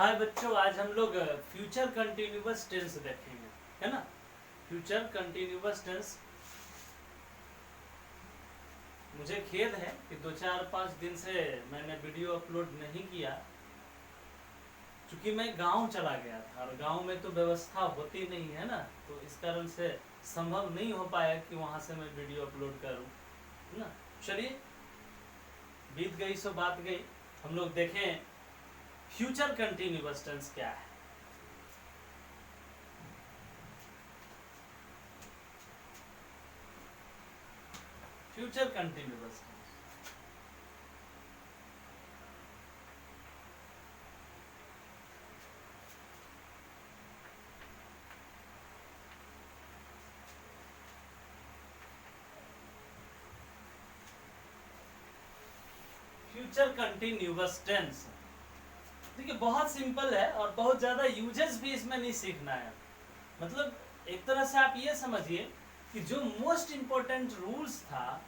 हाय बच्चों, आज हम लोग फ्यूचर कंटिन्यूअस टेंस देखेंगे, है ना। Future continuous tense. मुझे खेद है कि 2-4-5 दिन से मैंने वीडियो अपलोड नहीं किया, क्योंकि मैं गांव चला गया था और गांव में तो व्यवस्था होती नहीं है ना, तो इस कारण से संभव नहीं हो पाया कि वहां से मैं वीडियो अपलोड करूं, है ना। चलिए, बीत गई सो बात गई। हम लोग देखें फ्यूचर कंटिन्यूअस टेंस क्या है। Future continuous tense, future continuous tense देखिए बहुत सिंपल है और बहुत ज़्यादा यूजेस भी इसमें नहीं सीखना है। मतलब एक तरह से आप ये समझिए कि जो मोस्ट इम्पोर्टेंट रूल्स था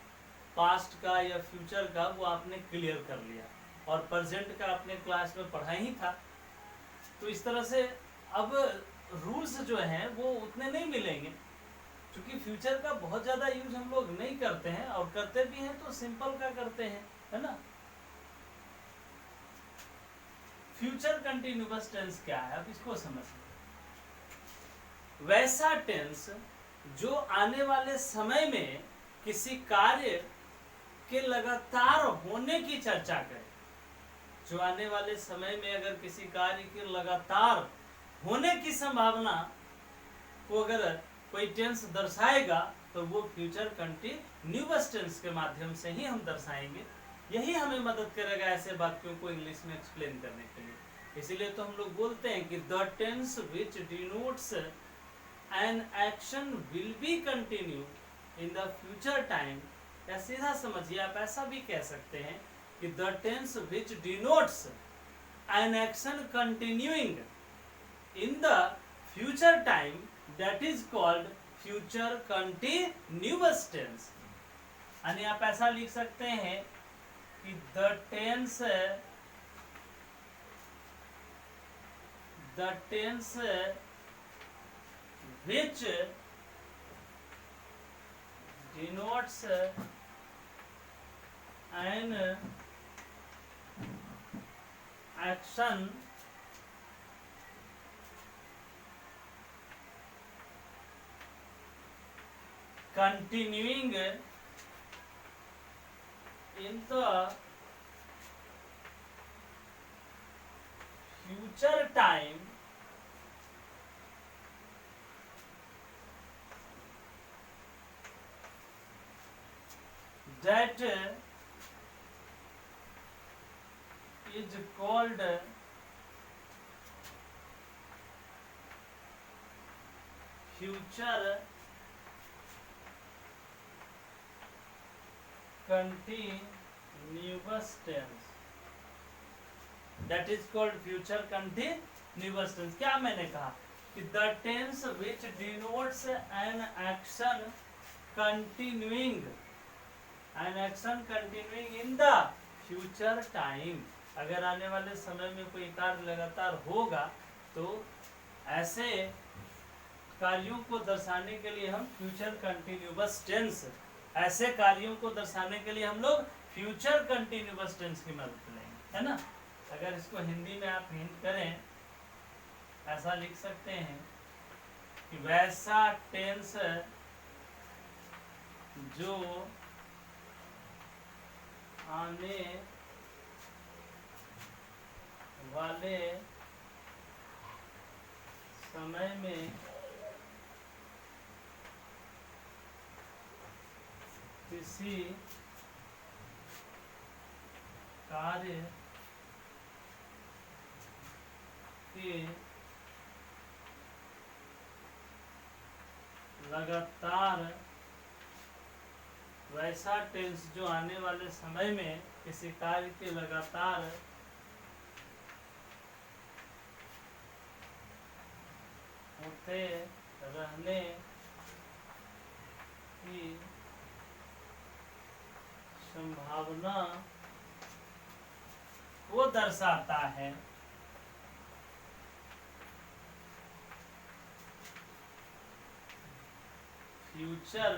पास्ट का या फ्यूचर का, वो आपने क्लियर कर लिया और प्रेजेंट का अपने क्लास में पढ़ा ही था। तो इस तरह से अब रूल्स जो हैं वो उतने नहीं मिलेंगे, क्योंकि फ्यूचर का बहुत ज़्यादा यूज हम लोग नहीं करते हैं, और करते भी हैं तो सिंपल का करते हैं, है ना। फ्यूचर कंटिन्यूअस टेंस क्या है, अब इसको समझिए। वैसा टेंस जो आने वाले समय में किसी कार्य के लगातार होने की चर्चा करे। जो आने वाले समय में अगर किसी कार्य के लगातार होने की संभावना को अगर कोई टेंस दर्शाएगा तो वो फ्यूचर कंटिन्यूअस टेंस के माध्यम से ही हम दर्शाएंगे। यही हमें मदद करेगा ऐसे वाक्यों को इंग्लिश में एक्सप्लेन करने के लिए। इसीलिए तो हम लोग बोलते हैं कि the tense which denotes an action will be continue in the future time, या सीधा समझिए आप ऐसा भी कह सकते हैं कि the tense which denotes an action continuing in the future time, that is called future continuous tense. यानी आप ऐसा लिख सकते हैं कि the tense which denotes an action continuing in the future time, that is called future continuous tense। That is called future continuous tense। क्या मैंने कहा कि the tense which denotes an action continuing in the future time, अगर आने वाले समय में कोई कार्य लगातार होगा तो ऐसे कार्यों को दर्शाने के लिए हम फ्यूचर कंटिन्यूअस टेंस, ऐसे कार्यों को दर्शाने के लिए हम लोग फ्यूचर कंटिन्यूअस टेंस की मदद लेंगे, है ना। अगर इसको हिंदी में आप हिंट करें, ऐसा लिख सकते हैं कि वैसा टेंस जो आने वाले समय में किसी कार्य के लगातार, वैसा टेंस जो आने वाले समय में किसी कार्य के लगातार होते रहने की संभावना को दर्शाता है, फ्यूचर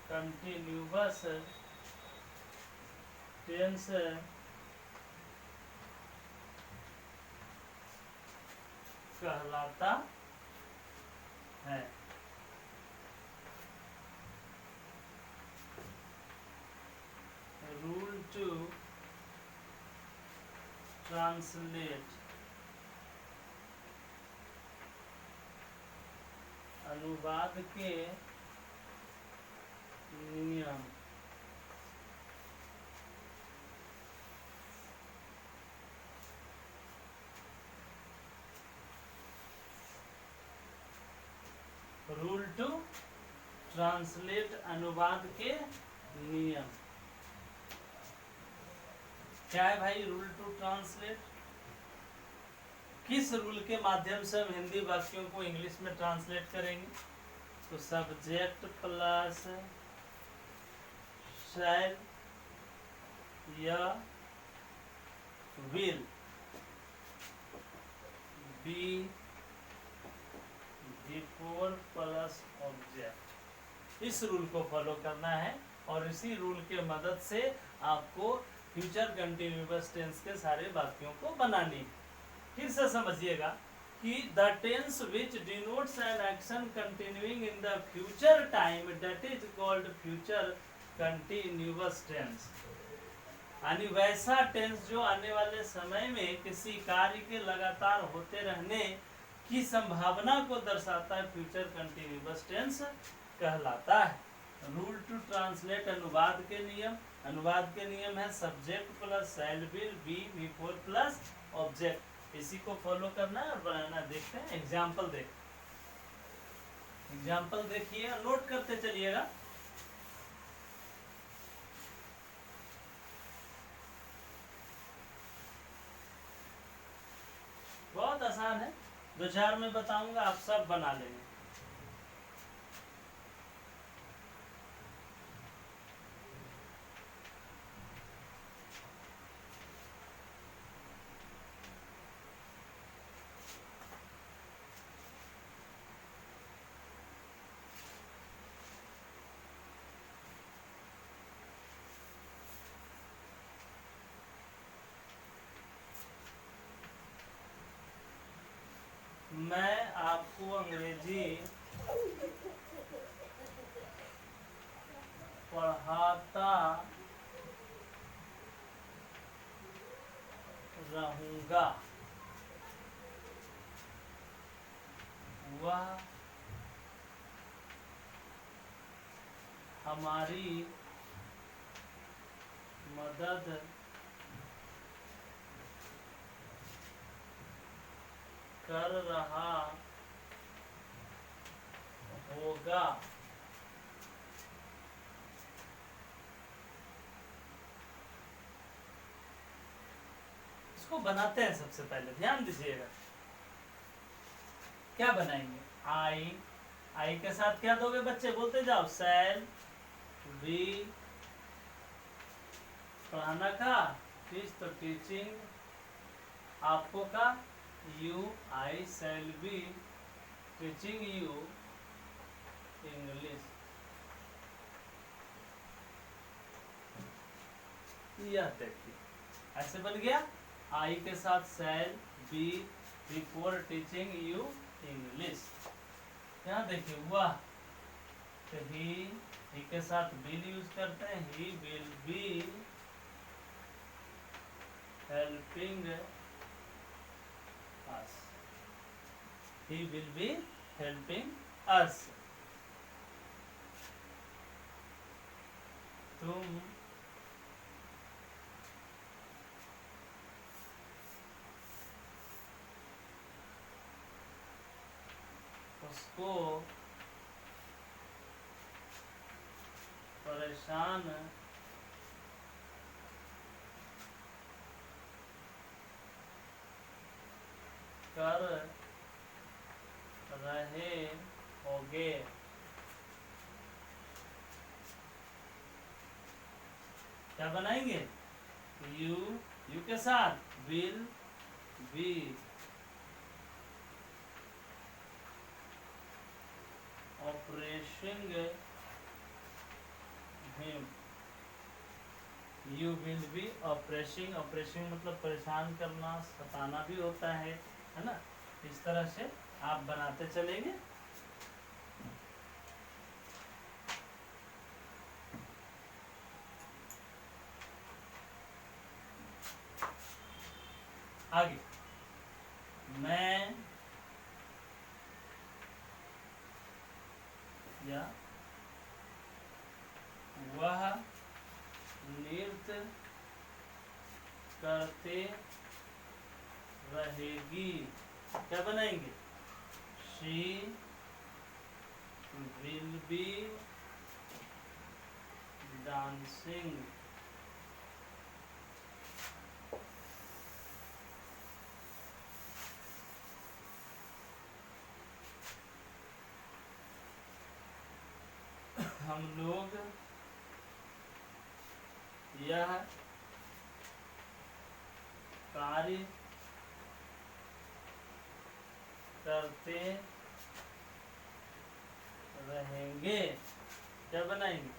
कंटिन्यूअस टेंस कहलाता है। रूल टू ट्रांसलेट अनुवाद के नियम। रूल टू ट्रांसलेट अनुवाद के नियम क्या है भाई? रूल टू ट्रांसलेट किस रूल के माध्यम से हम हिंदी वाक्यों को इंग्लिश में ट्रांसलेट करेंगे? तो सब्जेक्ट प्लस शैल या will be before plus object, इस रूल को फॉलो करना है और इसी रूल के मदद से आपको फ्यूचर कंटिन्यूअस टेंस के सारे वाक्यों को बनानी है। फिर से समझिएगा कि the tense which denotes an action continuing in the future time that is called future continuous tense. यानी वैसा टेंस जो आने वाले समय में किसी कार्य के लगातार होते रहने की संभावना को दर्शाता है, फ्यूचर कंटिन्यूअस टेंस कहलाता है। रूल टू ट्रांसलेट अनुवाद के नियम। अनुवाद के नियम है subject plus shall will be before plus object. इसी को फॉलो करना है और बनाना। देखते हैं एग्जाम्पल एग्जाम्पल देखिए, नोट करते चलिएगा। बहुत आसान है, 2-4 में बताऊंगा, आप सब बना लेंगे। मैं आपको अंग्रेजी पढ़ाता रहूंगा। वह हमारी मदद कर रहा होगा। इसको बनाते हैं। सबसे पहले ध्यान दीजिएगा, क्या बनाएंगे? आई के साथ क्या दोगे बच्चे? बोलते जाओ। शैल बी, पढ़ाना का, टीच तो टीचिंग, आपको का, you, I shall be teaching you English. यह देखिए ऐसे बन गया। आई के साथ shall be before teaching you English. यहाँ देखिए वह, तो ही के साथ विल यूज करते हैं। He will be helping us. He will be helping us. तुम उसको परेशान कर रहे होगे। क्या बनाएंगे? यू के साथ will be pushing him, you will be oppressing, oppressing मतलब परेशान करना, सताना भी होता है ना। इस तरह से आप बनाते चलेंगे। आगे, मैं या वह नृत्य करते रहेगी, क्या बनाएंगे? She will be dancing. हम लोग यह कार्य करते रहेंगे, क्या बनाएंगे?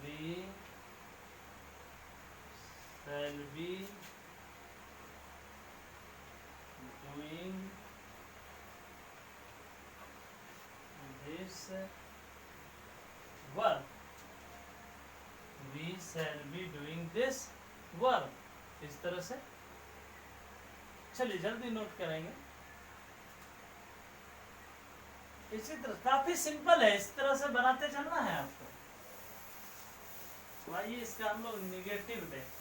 We shall be doing this work, we shall be doing this work. इस तरह से चलिए जल्दी नोट करेंगे। इसी तरह काफी सिंपल है, इस तरह से बनाते चलना है आपको। तो आइए इसका हम लोग निगेटिव देखते हैं।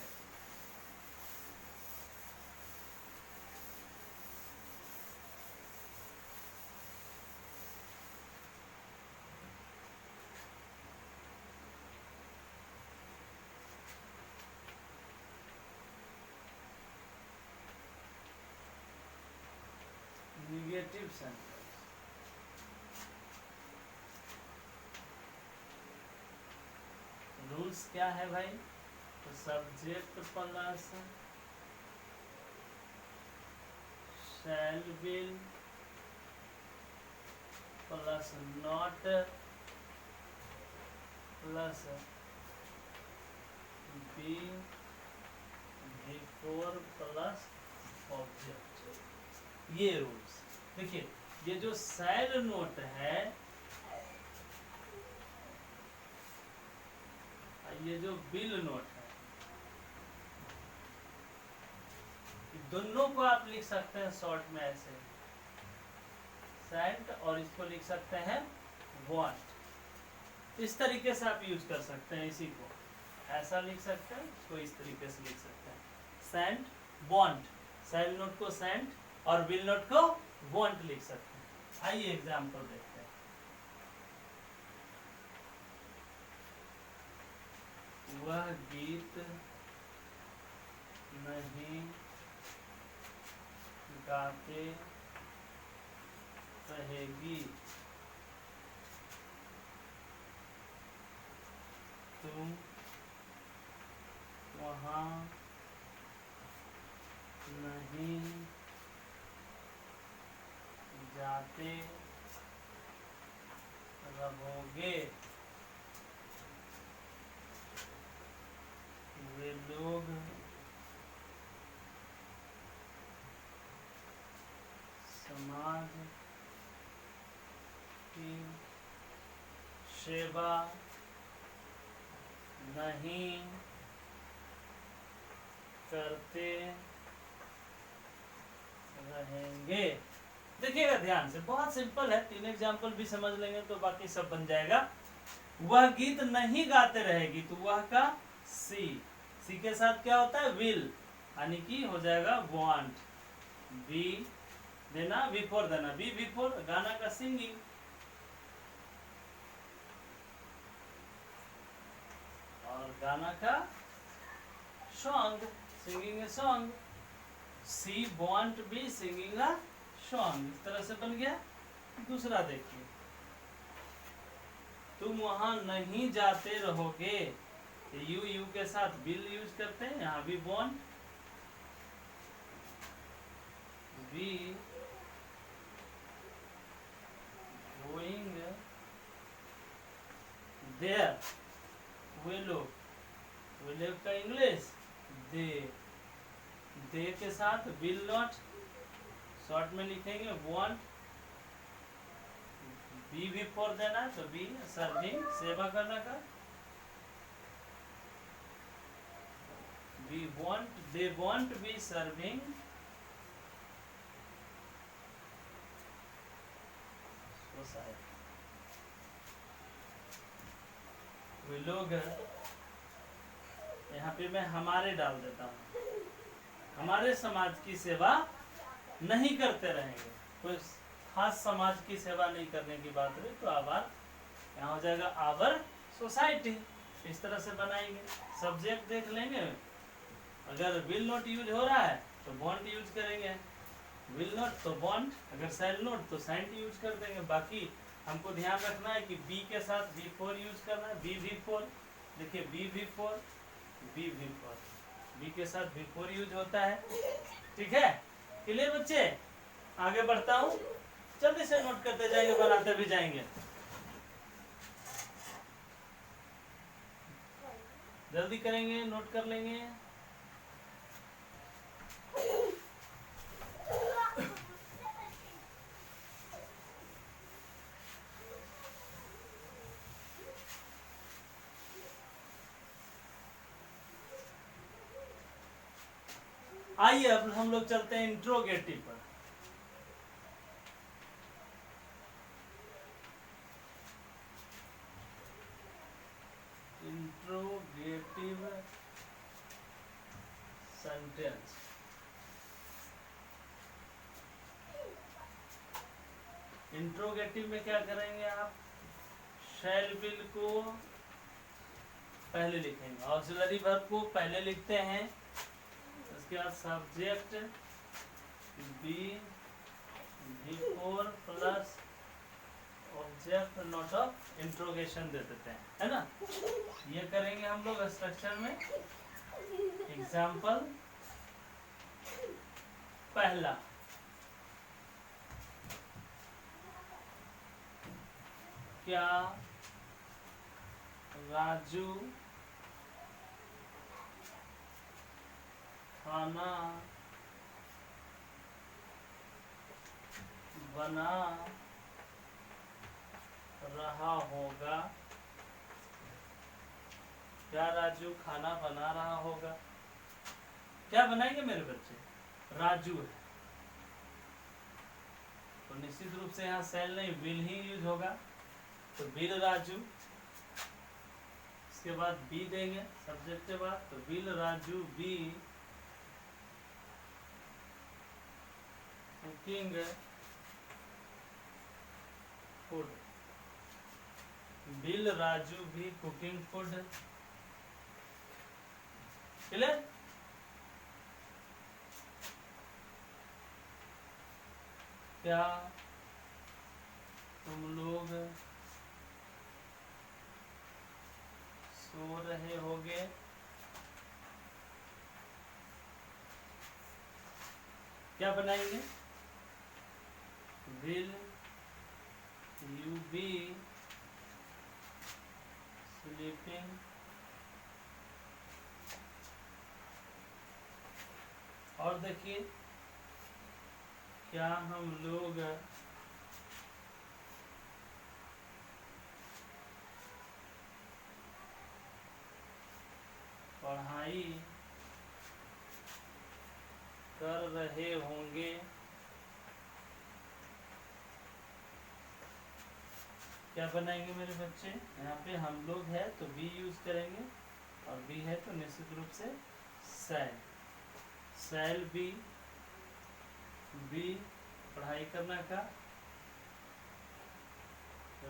निगेटिव सेंटेंस, रूल्स क्या है भाई? तो subject plus shall will plus not plus be before plus object. ये रूल्स देखिए, ये जो शैल नोट है, ये जो विल नोट है, दोनों को आप लिख सकते हैं शॉर्ट में ऐसे सेंट, और इसको लिख सकते हैं वांट। इस तरीके से आप यूज कर सकते हैं। इसी को ऐसा लिख सकते हैं, इसको इस तरीके से लिख सकते हैं, सेंट वांट। शैल नोट को सेंट और विल नोट को वांट लिख सकते हैं। आइए एग्जाम्पल देखते हैं। वह गीत नहीं गाते रहेगी, तुम वहाँ नहीं जाते रहोगे, वे लोग समाज की सेवा नहीं करते रहेंगे। देखिएगा ध्यान से, बहुत सिंपल है। 3 एग्जाम्पल भी समझ लेंगे तो बाकी सब बन जाएगा। वह गीत नहीं गाते रहेगी, तो वह का सी, सी के साथ क्या होता है? विल, यानी कि हो जाएगा वांट। बी देना, बिफोर देना, बी बिफोर गाना का सिंगिंग, और गाना का song, singing a song. C want be singing a song. इस तरह से बन गया। दूसरा देखिए, तुम वहां नहीं जाते रहोगे, यू के साथ विल यूज करते हैं, यहाँ भी वांट, बी गोइंग देयर, वे लोग, वे लोग का इंग्लिश दे, दे के साथ विल नॉट, शॉर्ट में लिखेंगे वांट, बी भी फॉर देना तो बी सर्विंग, सेवा करना का, we want, they won't be serving society, वे लोग, यहाँ पे मैं हमारे डाल देता हूँ, हमारे समाज की सेवा नहीं करते रहेंगे। कोई खास समाज की सेवा नहीं करने की बात रही तो आवर यहाँ हो जाएगा आवर सोसाइटी, इस तरह से बनाएंगे। सब्जेक्ट देख लेंगे, अगर विल नॉट यूज हो रहा है तो वॉन्ट यूज करेंगे, विल नॉट तो वॉन्ट, अगर शैल नॉट तो शैंट यूज कर देंगे। बाकी हमको ध्यान रखना है कि बी के साथ बी फोर यूज करना है, बी वी फोर, देखिए be V four, be V four, be के साथ बी फोर यूज होता है। ठीक है, क्लियर बच्चे? आगे बढ़ता हूँ, जल्दी से नोट करते जाएंगे, बनाते भी जाएंगे, जल्दी करेंगे, नोट कर लेंगे। आइए अब हम लोग चलते हैं इंट्रोगेटिव पर। इंट्रोगेटिव सेंटेंस, इंट्रोगेटिव में क्या करेंगे आप, शैल विल को पहले लिखेंगे, ऑक्सिलरी वर्ब को पहले लिखते हैं, उसके बाद subject be before plus object note of interrogation दे देते हैं, है ना। ये करेंगे हम लोग स्ट्रक्चर में। एग्जाम्पल पहला, क्या राजू खाना बना रहा होगा, क्या राजू खाना बना रहा होगा, क्या बनाएंगे मेरे बच्चे, राजू है तो निश्चित रूप से यहाँ सेल नहीं विल ही यूज होगा, तो विल राजू, इसके बाद बी देंगे सब्जेक्ट के बाद, तो will Raju be cooking food, will Raju be cooking food, clear. क्या तुम लोग सो रहे होगे, क्या बनाएंगे, विल यू बी स्लीपिंग, और देखिए क्या हम लोग पढ़ाई कर रहे होंगे, क्या बनाएंगे मेरे बच्चे, यहाँ पे हम लोग है तो बी यूज करेंगे, और बी है तो निश्चित रूप से शैल, शैल बी, बी पढ़ाई करना का,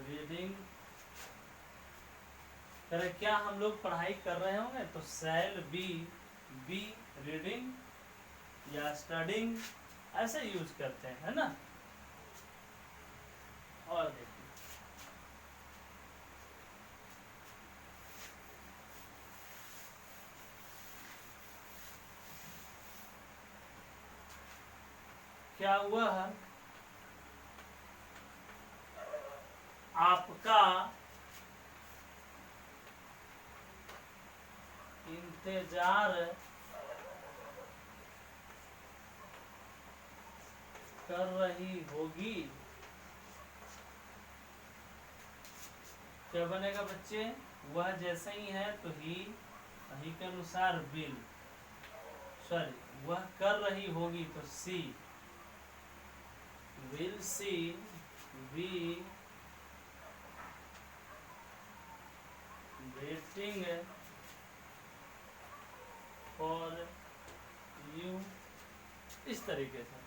रीडिंग करे, क्या हम लोग पढ़ाई कर रहे होंगे तो शैल बी, बी रीडिंग या स्टडिंग, ऐसे यूज करते हैं, है ना। और देखिए क्या हुआ है, आपका इंतजार कर रही होगी। क्या बनेगा बच्चे? वह जैसे ही है तो ही के अनुसार विल, सॉरी वह कर रही होगी तो she, will she be waiting for you, इस तरीके से।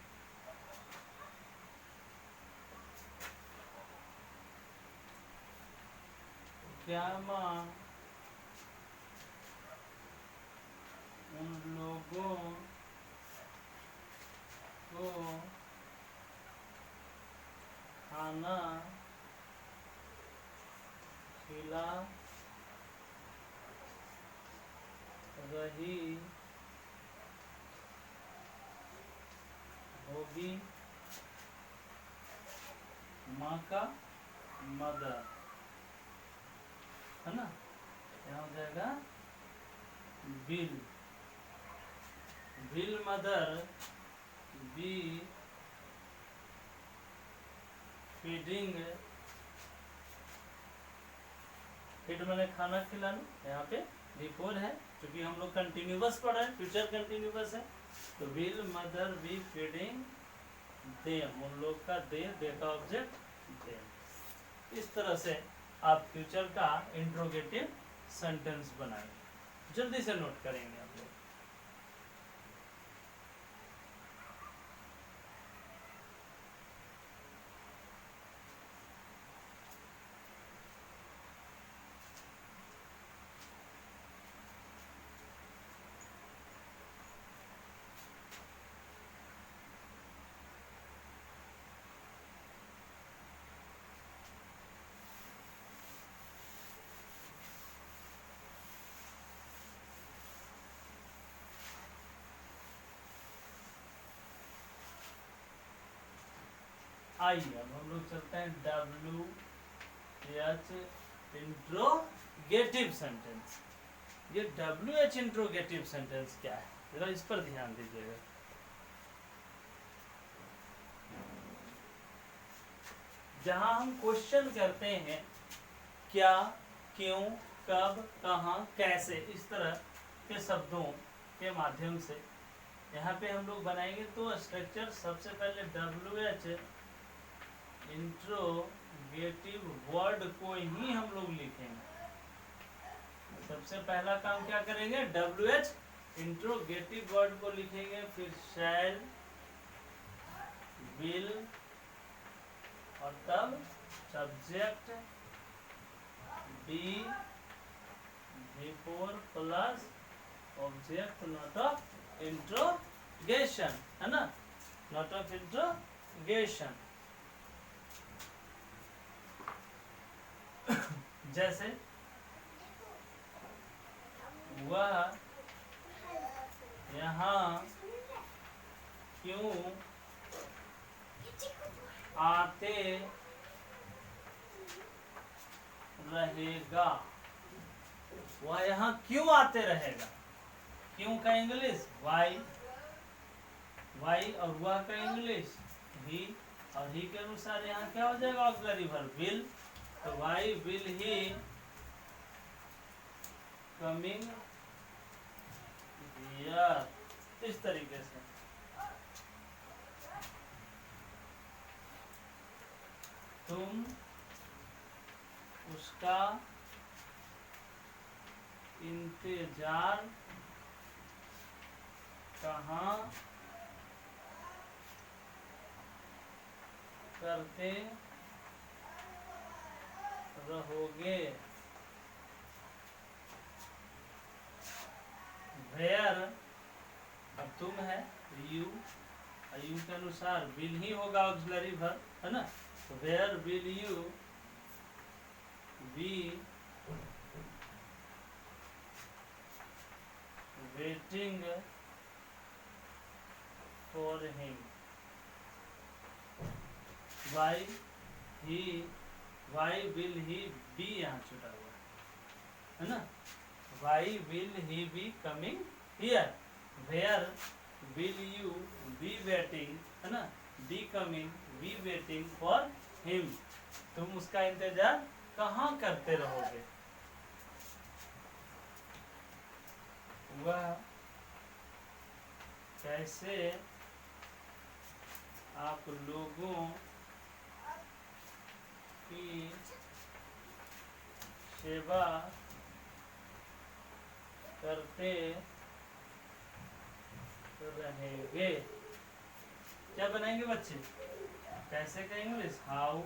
क्या माँ उन लोगों को खाना खिला रही होगी? माँ का मदर, है ना? क्या हो जाएगा? Will, will mother B feeding, feed मैंने खाना खिलाना, यहाँ पे बिफोर है क्योंकि हम लोग कंटिन्यूअस पढ़ रहे हैं, फ्यूचर कंटिन्यूअस है, तो will mother B feeding them, उन लोग का दे का ऑब्जेक्ट देम। इस तरह से आप फ्यूचर का इंट्रोगेटिव सेंटेंस बनाएंगे। जल्दी से नोट करेंगे आप लोग। आइए अब हम लोग चलते हैं WH इंट्रोगेटिव सेंटेंस। ये WH इंट्रोगेटिव सेंटेंस क्या है, जरा इस पर ध्यान दीजिएगा। जहां हम क्वेश्चन करते हैं क्या, क्यों, कब, कहाँ, कैसे, इस तरह के शब्दों के माध्यम से यहाँ पे हम लोग बनाएंगे। तो स्ट्रक्चर सबसे पहले WH इंट्रोगेटिव वर्ड को ही हम लोग लिखेंगे। सबसे पहला काम क्या करेंगे? WH इंट्रोगेटिव वर्ड को लिखेंगे, फिर शैल, विल और तब subject be before plus object note of interrogation, है ना? Note of interrogation. जैसे वह यहाँ क्यों आते रहेगा, वह यहाँ क्यों आते रहेगा। क्यों का इंग्लिश वाई, वाई, और वह का इंग्लिश ही, और ही के अनुसार यहाँ क्या हो जाएगा? ऑक्सिलरी वर्ब विल, तो why will he coming here, इस तरीके से। तुम उसका इंतजार कहाँ करते रहोगे? वेयर, अब तुम है यू, यू के अनुसार विल ही होगा ऑक्सिलरी वर्ब, है ना? तो where will you be waiting for him, why he, why will he be, यहाँ छुटा हुआ है ना? Why will he be coming here, where will you be waiting, है ना, be coming, be waiting for him, तुम उसका इंतजार कहाँ करते रहोगे। वह कैसे आप लोगों की सेवा करते रहेंगे। क्या बनाएंगे बच्चे, कैसे का इंग्लिश, हाउ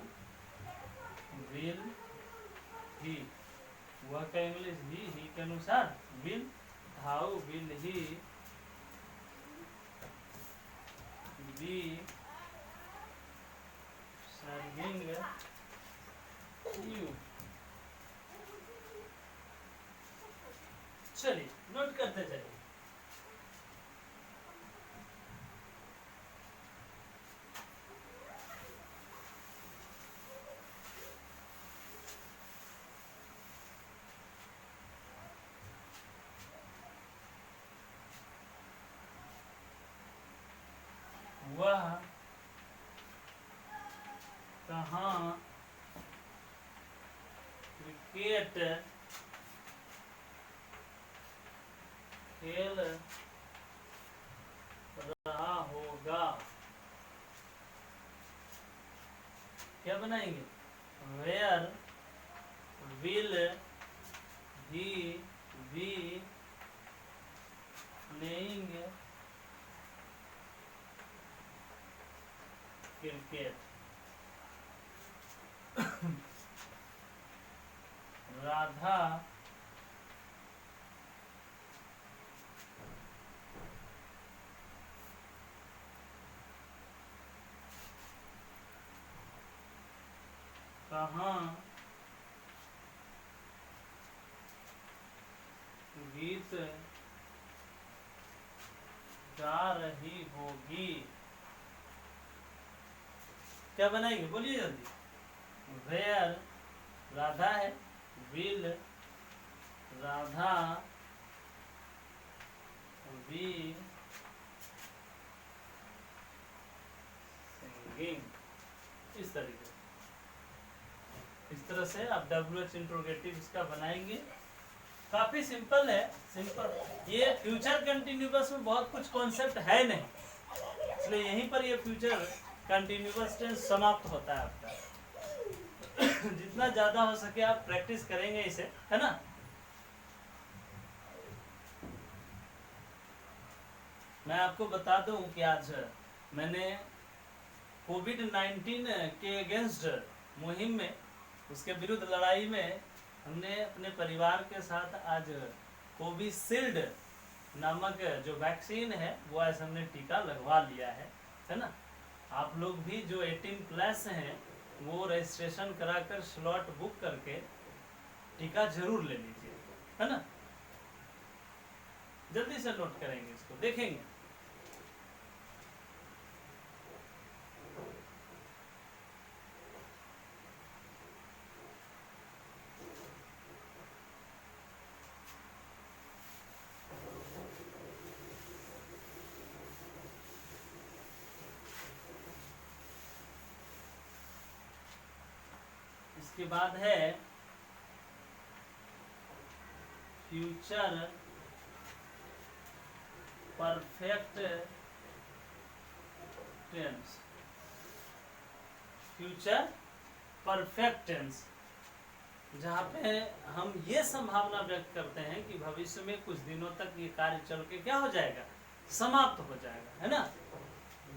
विल ही, वह का इंग्लिश ही के अनुसार will, how will he B serving you. चलिए नोट करते चलिए। वह कहाँ क्रिकेट खेल रहा होगा। क्या बनाएंगे, where will he be playing cricket, Radha कहाँ गीत गा रही होगी। क्या बनाएंगे बोलिए जल्दी, वेयर राधा है, विल राधा बी सिंगिंग, इस तरीके से, इस तरह से आप WH इंट्रोगेटिव इसका बनाएंगे। काफी सिंपल है, सिंपल। ये फ्यूचर कंटिन्यूअस में बहुत कुछ कॉन्सेप्ट है नहीं, इसलिए यहीं पर ये फ्यूचर कंटिन्यूअस टेंस समाप्त होता है आपका। जितना ज्यादा हो सके आप प्रैक्टिस करेंगे इसे, है ना। मैं आपको बता दूं कि आज मैंने कोविड-19 के अगेंस्ट मुहिम में, उसके विरुद्ध लड़ाई में हमने अपने परिवार के साथ आज कोविशील्ड नामक जो वैक्सीन है वो आज हमने टीका लगवा लिया है ना। आप लोग भी जो 18+ हैं वो रजिस्ट्रेशन कराकर स्लॉट बुक करके टीका जरूर ले लीजिए, है ना। जल्दी से नोट करेंगे इसको, देखेंगे। इसके बाद है future perfect tense, future perfect tense, जहाँ पे हम ये संभावना व्यक्त करते हैं कि भविष्य में कुछ दिनों तक ये कार्य चल के क्या हो जाएगा, समाप्त हो जाएगा, है ना।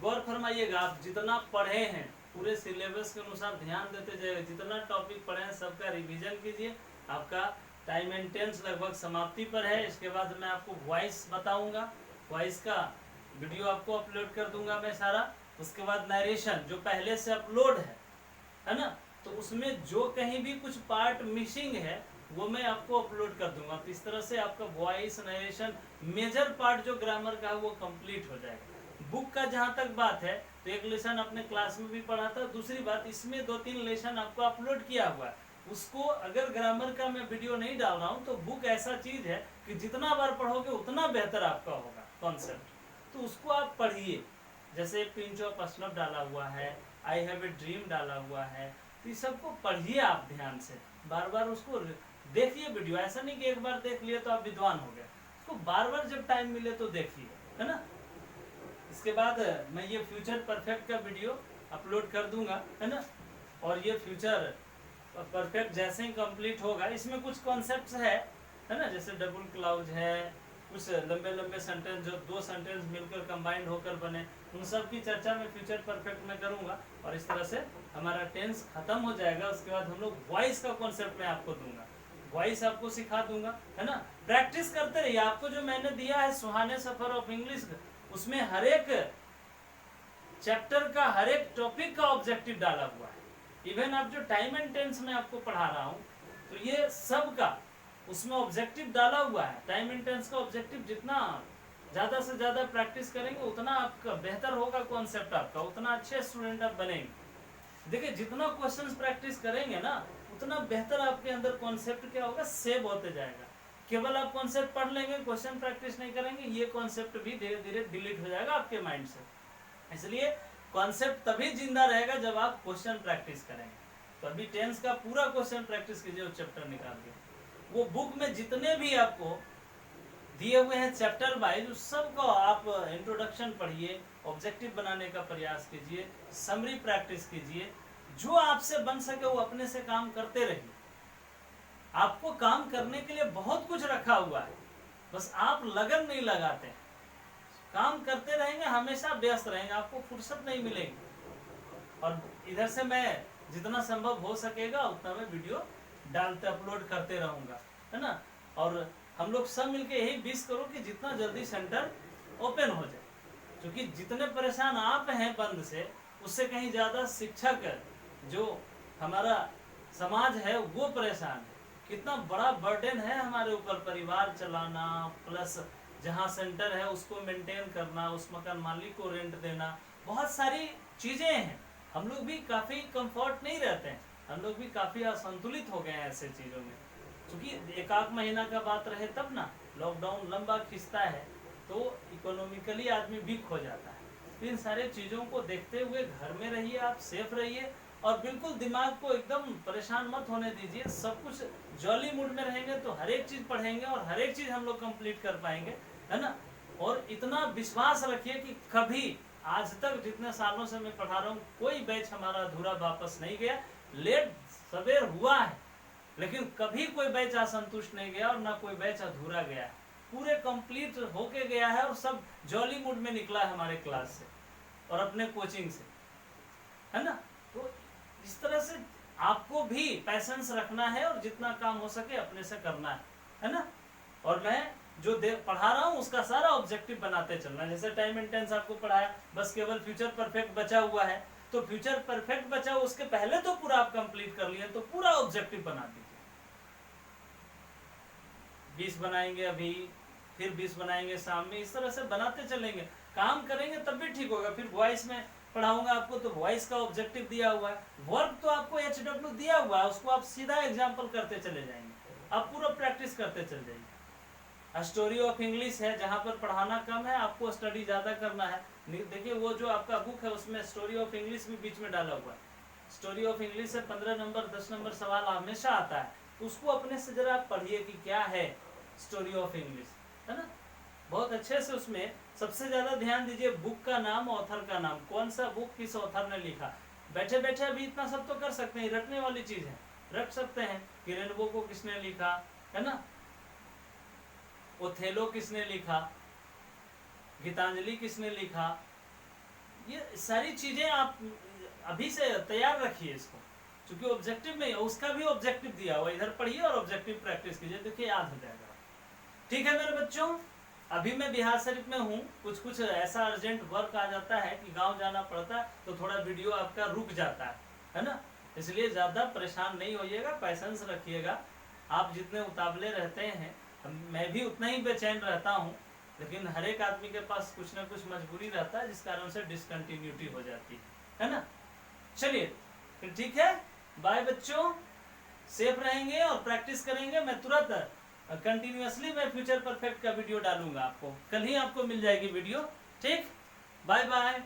गौर फरमाइएगा, आप जितना पढ़े हैं पूरे सिलेबस के अनुसार ध्यान देते जाइए, जितना टॉपिक पढ़े हैं सबका रिवीजन कीजिए। आपका टाइम एंड टेंस लगभग समाप्ति पर है। इसके बाद मैं आपको वॉइस बताऊंगा, वॉइस का वीडियो आपको अपलोड कर दूंगा मैं सारा। उसके बाद नरेशन जो पहले से अपलोड है ना, तो उसमें जो कहीं भी कुछ पार्ट मिसिंग है वो मैं आपको अपलोड कर दूंगा। तो इस तरह से आपका वॉइस नरेशन मेजर पार्ट जो ग्रामर का है वो कंप्लीट हो जाएगा। बुक का जहाँ तक बात है तो एक लेसन अपने क्लास में भी पढ़ा था। दूसरी बात, इसमें 2-3 लेसन आपको अपलोड किया हुआ है, उसको अगर ग्रामर का मैं वीडियो नहीं डाल रहा हूँ तो बुक ऐसा चीज है कि जितना बार पढ़ोगे उतना बेहतर आपका होगा कॉन्सेप्ट। तो उसको आप पढ़िए। जैसे पिंच ऑफ अस्नफ डाला हुआ है, आई हैव ए ड्रीम डाला हुआ है, तो ये सबको पढ़िए आप ध्यान से, बार बार उसको देखिए वीडियो। ऐसा नहीं कि एक बार देख लिए तो आप विद्वान हो गए, उसको बार बार जब टाइम मिले तो देखिए, है ना। इसके बाद मैं ये फ्यूचर परफेक्ट का वीडियो अपलोड कर दूंगा, है ना। और ये फ्यूचर परफेक्ट जैसे ही कंप्लीट होगा, इसमें कुछ कॉन्सेप्ट्स है ना, जैसे डबल क्लाउज है, कुछ लंबे लंबे सेंटेंस जो दो सेंटेंस मिलकर कंबाइंड होकर बने, उन सब की चर्चा मैं फ्यूचर परफेक्ट में करूंगा। और इस तरह से हमारा टेंस खत्म हो जाएगा। उसके बाद हम लोग वॉइस का कॉन्सेप्ट मैं आपको दूंगा, वॉइस आपको सिखा दूंगा, है ना। प्रैक्टिस करते रहिए। आपको जो मैंने दिया है सुहाने सफर ऑफ इंग्लिश, उसमें हर एक चैप्टर का, हर एक टॉपिक का ऑब्जेक्टिव डाला हुआ है। इवन आप जो टाइम एंड टेंस में आपको पढ़ा रहा हूँ, तो ये सब का उसमें ऑब्जेक्टिव डाला हुआ है। टाइम एंड टेंस का ऑब्जेक्टिव जितना ज़्यादा से ज़्यादा प्रैक्टिस करेंगे उतना आपका बेहतर होगा कॉन्सेप्ट आपका, उतना अच्छे स्टूडेंट आप बनेंगे। देखिए जितना क्वेश्चंस प्रैक्टिस करेंगे ना, उतना बेहतर आपके अंदर कॉन्सेप्ट क्या होगा, सेव होते जाएगा। केवल आप कॉन्सेप्ट पढ़ लेंगे, क्वेश्चन प्रैक्टिस नहीं करेंगे, ये कॉन्सेप्ट भी धीरे धीरे डिलीट हो जाएगा आपके माइंड से। इसलिए कॉन्सेप्ट तभी जिंदा रहेगा जब आप क्वेश्चन प्रैक्टिस करेंगे। तो अभी टेंस का पूरा क्वेश्चन प्रैक्टिस कीजिए, चैप्टर निकाल के। वो बुक में जितने भी आपको दिए हुए हैं चैप्टर वाइज, उस सब को आप इंट्रोडक्शन पढ़िए, ऑब्जेक्टिव बनाने का प्रयास कीजिए, समरी प्रैक्टिस कीजिए। जो आपसे बन सके वो अपने से काम करते रहिए। आपको काम करने के लिए बहुत कुछ रखा हुआ है, बस आप लगन नहीं लगाते हैं। काम करते रहेंगे, हमेशा व्यस्त रहेंगे, आपको फुर्सत नहीं मिलेगी। और इधर से मैं जितना संभव हो सकेगा उतना मैं वीडियो डालते अपलोड करते रहूंगा, है ना। और हम लोग सब मिलके यही विश करो कि जितना जल्दी सेंटर ओपन हो जाए, क्योंकि जितने परेशान आप हैं बंद से, उससे कहीं ज़्यादा शिक्षक जो हमारा समाज है वो परेशान है। कितना बड़ा बर्डन है हमारे ऊपर, परिवार चलाना प्लस जहाँ सेंटर है उसको मेंटेन करना, उस मकान मालिक को रेंट देना, बहुत सारी चीज़ें हैं। हम लोग भी काफ़ी कंफर्ट नहीं रहते हैं, हम लोग भी काफ़ी असंतुलित हो गए हैं ऐसे चीज़ों में। क्योंकि एक आध महीना का बात रहे तब ना, लॉकडाउन लंबा खिंचता है तो इकोनॉमिकली आदमी वीक हो जाता है। तो इन सारे चीज़ों को देखते हुए घर में रहिए, आप सेफ रहिए, और बिल्कुल दिमाग को एकदम परेशान मत होने दीजिए। सब कुछ जॉली मूड में रहेंगे तो हर एक चीज़ पढ़ेंगे और हर एक चीज़ हम लोग कंप्लीट कर पाएंगे, है ना। और इतना विश्वास रखिए कि कभी आज तक जितने सालों से मैं पढ़ा रहा हूँ, कोई बैच हमारा अधूरा वापस नहीं गया। लेट सवेर हुआ है, लेकिन कभी कोई बैच असंतुष्ट नहीं गया और ना कोई बैच अधूरा गया है। पूरे कंप्लीट होके गया है और सब जॉली मूड में निकला है हमारे क्लास से और अपने कोचिंग से, है ना। तो इस तरह से आपको भी पैसेंस रखना है और जितना काम हो सके अपने से करना है ना। और मैं जो पढ़ा रहा हूँ उसका सारा ऑब्जेक्टिव बनाते चलना। जैसे टाइम एंड टेंस आपको पढ़ाया, बस केवल फ्यूचर परफेक्ट बचा हुआ है, तो फ्यूचर परफेक्ट बचा, उसके पहले तो पूरा आप कंप्लीट कर लिए, तो पूरा ऑब्जेक्टिव बना दीजिए। 20 बनाएंगे अभी, फिर 20 बनाएंगे शाम में, इस तरह से बनाते चलेंगे, काम करेंगे तब भी ठीक होगा। फिर वॉइस में पढ़ाऊंगा आपको तो वॉइस का ऑब्जेक्टिव दिया हुआ है, वर्क तो आपको HW दिया हुआ है, उसको आप सीधा एग्जाम्पल करते चले जाएंगे, आप पूरा प्रैक्टिस करते चले जाएंगे। स्टोरी ऑफ इंग्लिश है, जहाँ पर पढ़ाना कम है, आपको स्टडी ज़्यादा करना है। देखिए वो जो आपका बुक है उसमें स्टोरी ऑफ इंग्लिश भी बीच में डाला हुआ है। स्टोरी ऑफ इंग्लिश से 15 नंबर 10 नंबर सवाल हमेशा आता है, तो उसको अपने से जरा आप पढ़िए कि क्या है स्टोरी ऑफ इंग्लिश, है ना। बहुत अच्छे से उसमें सबसे ज़्यादा ध्यान दीजिए बुक का नाम, ऑथर का नाम, कौन सा बुक किस ऑथर ने लिखा। बैठे बैठे अभी इतना सब तो कर सकते हैं, रटने वाली चीज़ है, रट सकते हैं कि रेनबो को किसने लिखा, है ना, ओथेलो किसने लिखा, गीतांजलि किसने लिखा। ये सारी चीजें आप अभी से तैयार रखिए इसको, क्योंकि ऑब्जेक्टिव में उसका भी ऑब्जेक्टिव दिया हुआ, इधर पढ़िए और ऑब्जेक्टिव प्रैक्टिस कीजिए, देखिए याद हो जाएगा। ठीक है मेरे बच्चों, अभी मैं बिहार शरीफ में हूँ, कुछ ऐसा अर्जेंट वर्क आ जाता है कि गांव जाना पड़ता है, तो थोड़ा वीडियो आपका रुक जाता है ना। इसलिए ज़्यादा परेशान नहीं होइएगा, पैसेंस रखिएगा। आप जितने उतावले रहते हैं, मैं भी उतना ही बेचैन रहता हूँ, लेकिन हर एक आदमी के पास कुछ ना कुछ मजबूरी रहता है, जिस कारण से डिसकंटिन्यूटी हो जाती है ना। चलिए फिर ठीक है, बाय बच्चों, सेफ रहेंगे और प्रैक्टिस करेंगे। मैं तुरंत कंटिन्यूअसली मैं फ्यूचर परफेक्ट का वीडियो डालूंगा आपको, कल ही आपको मिल जाएगी वीडियो। ठीक, बाय बाय।